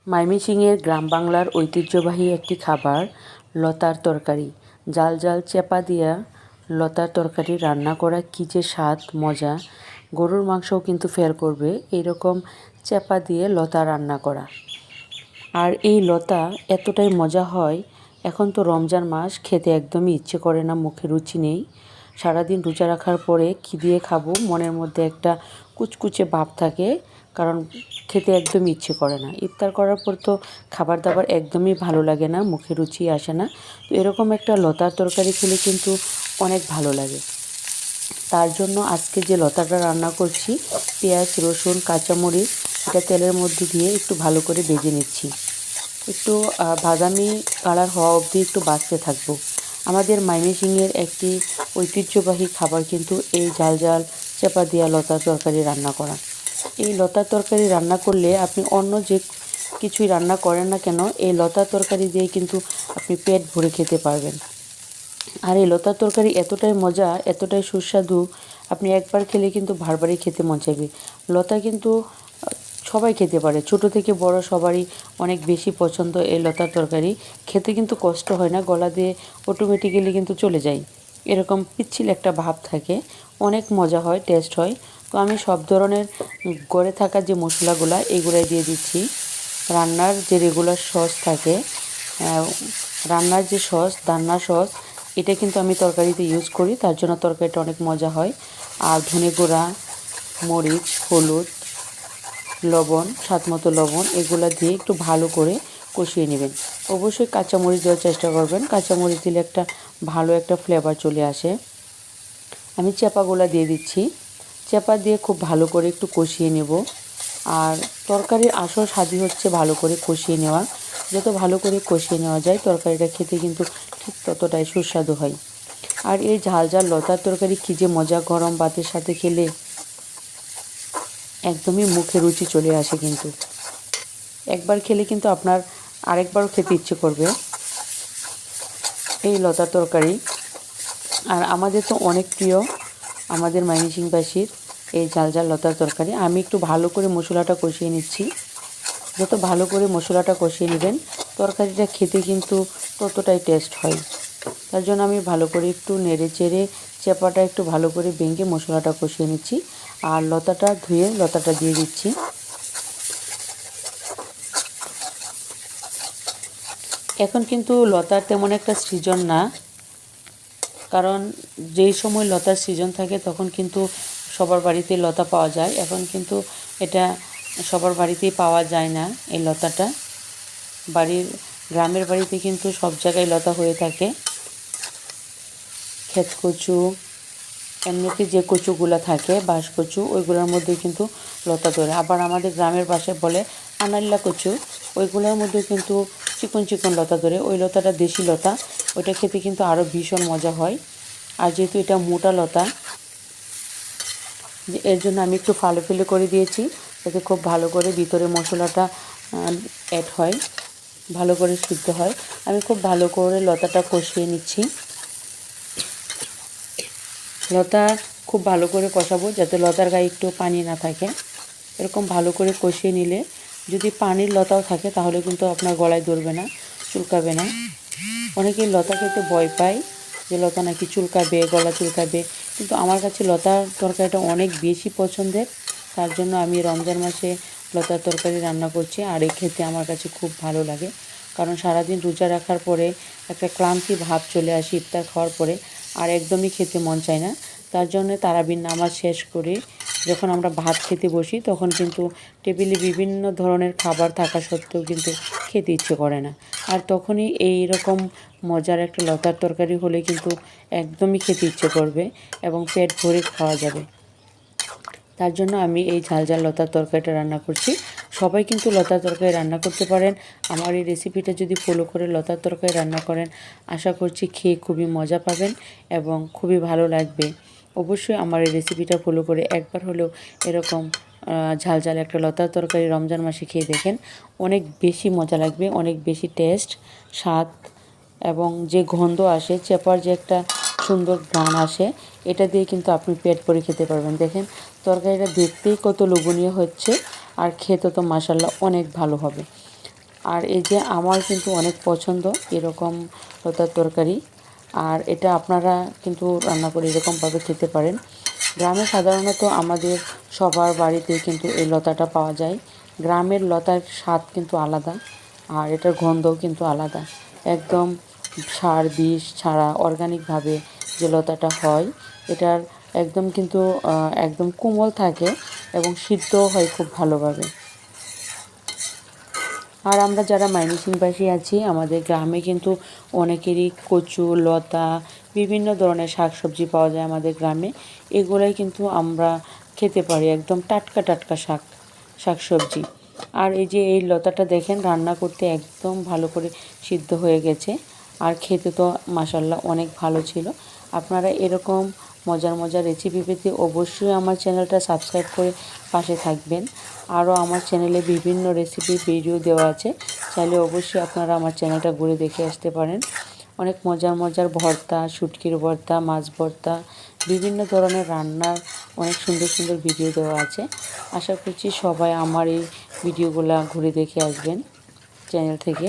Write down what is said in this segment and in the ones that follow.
ময়মনসিংহের গ্রাম বাংলার ঐতিহ্যবাহী একটি খাবার লতার তরকারি। জাল জাল চেপা দিয়া লতার তরকারি রান্না করা কী যে স্বাদ মজা। গরুর মাংসও কিন্তু ফেল করবে এইরকম চেপা দিয়ে লতা রান্না করা। আর এই লতা এতটাই মজা হয়, এখন তো রমজান মাস, খেতে একদমই ইচ্ছে করে না, মুখে রুচি নেই। সারাদিন রোজা রাখার পরে কী দিয়ে খাবো মনের মধ্যে একটা কুচকুচে ভাব থাকে, কারণ খেতে একদমই ইচ্ছে করে না। ইফতার করার পর তো খাবার দাবার একদমই ভালো লাগে না, মুখে রুচি আসে না। তো এরকম একটা লতার তরকারি খেলে কিন্তু অনেক ভালো লাগে। তার জন্য আজকে যে লতাটা রান্না করছি, পেঁয়াজ রসুন কাঁচামরিচ এটা তেলের মধ্যে দিয়ে একটু ভালো করে ভেজে নিচ্ছি। একটু বাদামি কালার হওয়া অবধি একটু বাঁচতে থাকবো। আমাদের ময়মনসিংহের একটি ঐতিহ্যবাহী খাবার কিন্তু এই ঝাল ঝাল চেপা দিয়া লতার তরকারি রান্না করা। এই লতার তরকারি রান্না করলে আপনি অন্য যে কিছুই রান্না করেন না কেন, এই লতার তরকারি দিয়ে কিন্তু আপনি পেট ভরে খেতে পারবেন। আর এই লতার তরকারি এতটাই মজা, এতটাই সুস্বাদু, আপনি একবার খেলে কিন্তু বারবারই খেতে মন চাইবে। লতা কিন্তু সবাই খেতে পারে, ছোট থেকে বড় সবারই অনেক বেশি পছন্দ এই লতার তরকারি। খেতে কিন্তু কষ্ট হয় না, গলা দিয়ে অটোমেটিক্যালি কিন্তু চলে যায়। এরকম পিচ্ছিল একটা ভাব থাকে, অনেক মজা হয়, টেস্ট হয়। তো আমি সব ধরনের গড়ে থাকা যে মশলাগুলা এগুলাই দিয়ে দিচ্ছি। রান্নার যে রেগুলার সস থাকে, রান্নার যে সস, রান্নার সস, এটা কিন্তু আমি তরকারিতে ইউজ করি, তার জন্য তরকারিটা অনেক মজা হয়। আর ধনে গুঁড়া, মরিচ, হলুদ, লবণ, স্বাদমতো লবণ, এগুলো দিয়ে একটু ভালো করে কষিয়ে নেবেন। অবশ্যই কাঁচামরিচ দেওয়ার চেষ্টা করবেন, কাঁচামরিচ দিলে একটা ভালো একটা ফ্লেভার চলে আসে। আমি চেপাগুলো দিয়ে দিচ্ছি, চেপা দিয়ে খুব ভালো করে একটু কষিয়ে নেব। আর তরকারির আসল স্বাদই হচ্ছে ভালো করে কষিয়ে নেওয়া। যত ভালো করে কষিয়ে নেওয়া যায় তরকারিটা খেতে কিন্তু ঠিক ততটাই সুস্বাদু হয়। আর এই ঝাল ঝাল লতার তরকারি কী যে মজা, গরম ভাতের সাথে খেলে একদমই মুখে রুচি চলে আসে। কিন্তু একবার খেলে কিন্তু আপনার আরেকবারও খেতে ইচ্ছে করবে এই লতার তরকারি। আর আমাদের তো অনেক প্রিয়, আমাদের ময়মনসিংহবাসীর এই ঝাল ঝাল লতার তরকারি। আমি একটু ভালো করে মশলাটা কষিয়ে নিচ্ছি। যত ভালো করে মশলাটা কষিয়ে নেবেন তরকারিটা খেতে কিন্তু ততটাই টেস্ট হয়। তার জন্য আমি ভালো করে একটু নেড়ে চেড়ে চেপাটা একটু ভালো করে ভেঙে মশলাটা কষিয়ে নিচ্ছি। আর লতাটা ধুয়ে লতাটা দিয়ে দিচ্ছি। এখন কিন্তু লতার তেমন একটা সিজন না, কারণ যেই সময় লতার সিজন থাকে তখন কিন্তু সবার বাড়িতে লতা পাওয়া যায়। এখন কিন্তু এটা সবার বাড়িতেই পাওয়া যায় না এই লতাটা। গ্রামের বাড়িতে কিন্তু সব জায়গায় লতা হয়ে থাকে। ক্ষেত কচু, এমনিতে যে কচুগুলো থাকে বাঁশ কচু, ওইগুলোর মধ্যে কিন্তু লতা ধরে। আবার আমাদের গ্রামের ভাষায় বলে আনাল্লা কচু, ওইগুলোর মধ্যে কিন্তু চিকন চিকন লতা ধরে। ওই লতাটা দেশি লতা, ওইটা খেতে কিন্তু আরও ভীষণ মজা হয়। আর যেহেতু এটা মোটা লতা, এর জন্য আমি একটু ফালো ফেলে করে দিয়েছি, যাতে খুব ভালো করে ভিতরে মশলাটা অ্যাড হয়, ভালো করে সিদ্ধ হয়। আমি খুব ভালো করে লতাটা কষিয়ে নিচ্ছি। লতা খুব ভালো করে কষাবো, যাতে লতার গায়ে একটু পানি না থাকে। এরকম ভালো করে কষিয়ে নিলে, যদি পানির লতাও থাকে তাহলে কিন্তু আপনার গলায় ধরবে না, চুলকাবে না। অনেকেই লতা খেতে ভয় পায়, যে লতা নাকি চুলকাবে, গলা চুলকাবে, কিন্তু আমার কাছে লতার তরকারিটা অনেক বেশি পছন্দের। তার জন্য আমি রমজান মাসে লতার তরকারি রান্না করছি। আর এই খেতে আমার কাছে খুব ভালো লাগে, কারণ সারাদিন রোজা রাখার পরে একটা ক্লান্তি ভাব চলে আসে ইফতার খাওয়ার পরে, আর একদমই খেতে মন চায় না। তার জন্য তারাবির নামাজ শেষ করে যখন আমরা ভাত খেতে বসি, তখন কিন্তু টেবিলে বিভিন্ন ধরনের খাবার থাকা সত্ত্বেও কিন্তু খেতে ইচ্ছে করে না। আর তখনই এই রকম মজার একটা লতার তরকারি হলে কিন্তু একদমই খেতে ইচ্ছে করবে এবং পেট ভরে খাওয়া যাবে। তার জন্য আমি এই ঝাল ঝাল লতার তরকারিটা রান্না করছি। সবাই কিন্তু লতার তরকারি রান্না করতে পারেন। আমার এই রেসিপিটা যদি ফলো করে লতার তরকারি রান্না করেন, আশা করছি খেয়ে খুবই মজা পাবেন এবং খুবই ভালো লাগবে। অবশ্যই আমার এই রেসিপিটা ফলো করে একবার হলেও এরকম ঝাল ঝাল একটা লতার তরকারি রমজান মাসে খেয়ে দেখেন, অনেক বেশি মজা লাগবে, অনেক বেশি টেস্ট, স্বাদ এবং যে গন্ধ আসে, চেপার যে একটা সুন্দর ঘ্রাণ আসে, এটা দিয়ে কিন্তু আপনি পেট ভরে খেতে পারবেন। দেখেন তরকারিটা দেখতেই কত লোভনীয় হচ্ছে, আর খেতে তো মাশাআল্লাহ অনেক ভালো হবে। আর এই যে আমার কিন্তু অনেক পছন্দ এরকম লতার তরকারি। আর এটা আপনারা কিন্তু রান্না করে এরকমভাবে খেতে পারেন। গ্রামে সাধারণত আমাদের সবার বাড়িতে কিন্তু এই লতাটা পাওয়া যায়। গ্রামের লতার স্বাদ কিন্তু আলাদা, আর এটার গন্ধও কিন্তু আলাদা। একদম সার বিষ ছাড়া অর্গানিকভাবে যে লতাটা হয়, এটার একদম কিন্তু একদম কোমল থাকে এবং সিদ্ধও হয় খুব ভালোভাবে। আর আমরা যারা ময়মনসিংহবাসী আছি, আমাদের গ্রামে কিন্তু অনেকেরই কচু লতা বিভিন্ন ধরনের শাকসবজি পাওয়া যায় আমাদের গ্রামে। এগুলাই কিন্তু আমরা খেতে পারি, একদম টাটকা টাটকা শাকসবজি। আর এই যে এই লতাটা দেখেন রান্না করতে একদম ভালো করে সিদ্ধ হয়ে গেছে, আর খেতে তো মাশাআল্লাহ অনেক ভালো ছিল। আপনারা এরকম মজার মজার রেসিপি পেতে অবশ্যই আমার চ্যানেলটা সাবস্ক্রাইব করে পাশে থাকবেন। আরও আমার চ্যানেলে বিভিন্ন রেসিপি ভিডিও দেওয়া আছে, চাইলে অবশ্যই আপনারা আমার চ্যানেলটা ঘুরে দেখে আসতে পারেন। অনেক মজার মজার ভর্তা, শুটকির ভর্তা, মাছ ভর্তা, বিভিন্ন ধরনের রান্নার অনেক সুন্দর সুন্দর ভিডিও দেওয়া আছে। আশা করছি সবাই আমার এই ভিডিওগুলো ঘুরে দেখে আসবেন চ্যানেল থেকে।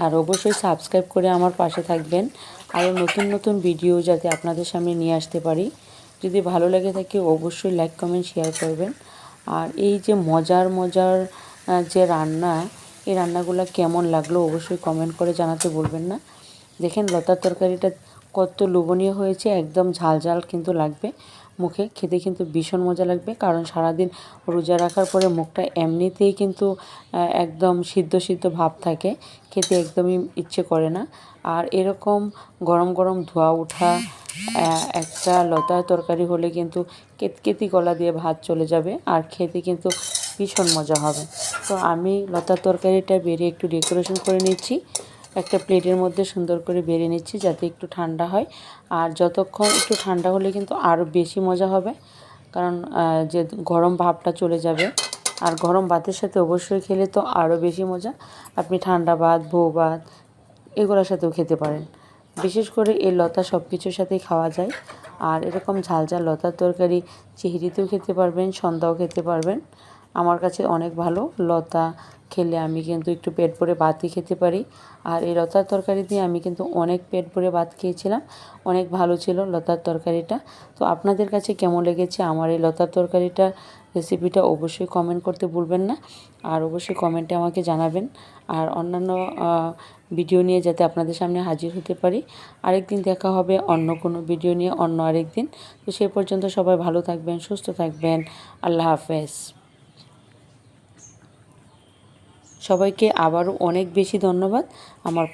আর অবশ্যই সাবস্ক্রাইব করে আমার পাশে থাকবেন, আরও নতুন নতুন ভিডিও যাতে আপনাদের সামনে নিয়ে আসতে পারি। যদি ভালো লেগে থাকে অবশ্যই লাইক কমেন্ট শেয়ার করবেন। আর এই যে মজার মজার যে রান্না, এই রান্নাগুলো কেমন লাগলো অবশ্যই কমেন্ট করে জানাতে ভুলবেন না। দেখেন লতার তরকারিটা কত লোভনীয় হয়েছে, একদম ঝাল ঝাল কিন্তু লাগবে মুখে, খেতে কিন্তু ভীষণ মজা লাগবে। কারণ সারাদিন রোজা রাখার পরে মুখটা এমনিতেই কিন্তু একদম সিদ্ধ সিদ্ধ ভাব থাকে, খেতে একদমই ইচ্ছে করে না। আর এরকম গরম গরম ধোয়া ওঠা একটা লতার তরকারি হলে কিন্তু কেতকেতি গলা দিয়ে ভাত চলে যাবে, আর খেতে কিন্তু ভীষণ মজা হবে। তো আমি লতার তরকারিটা বেরিয়ে একটু ডেকোরেশন করে নিচ্ছি, একটা প্লেটের মধ্যে সুন্দর করে বেরিয়ে নিচ্ছি যাতে একটু ঠান্ডা হয়। আর যতক্ষণ একটু ঠান্ডা হলে কিন্তু আরও বেশি মজা হবে, কারণ যে গরম ভাবটা চলে যাবে। আর গরম ভাতের সাথে অবশ্যই খেলে তো আরও বেশি মজা। আপনি ঠান্ডা ভাত, বউ ভাত এগুলোর সাথেও খেতে পারেন। বিশেষ করে এই লতা সব কিছুর সাথেই খাওয়া যায়। আর এরকম ঝাল ঝাল লতার তরকারি চিংড়িতেও খেতে পারবেন, সন্ধ্যাও খেতে পারবেন। আমার কাছে অনেক ভালো, লতা খেলে আমি কিন্তু একটু পেট ভরে ভাতই খেতে পারি। আর এই লতার তরকারি দিয়ে আমি কিন্তু অনেক পেট ভরে ভাত খেয়েছিলাম, অনেক ভালো ছিল লতার তরকারিটা। তো আপনাদের কাছে কেমন লেগেছে আমার এই লতার তরকারিটা রেসিপিটা অবশ্যই কমেন্ট করতে ভুলবেন না। আর অবশ্যই কমেন্টে আমাকে জানাবেন। আর অন্যান্য ভিডিও নিয়ে যাতে আপনাদের সামনে হাজির হতে পারি। আরেকদিন দেখা হবে অন্য কোনো ভিডিও নিয়ে, অন্য আরেকদিন। তো সে পর্যন্ত সবাই ভালো থাকবেন, সুস্থ থাকবেন। আল্লাহ হাফেজ। সবাইকে আবারও অনেক বেশি ধন্যবাদ আমার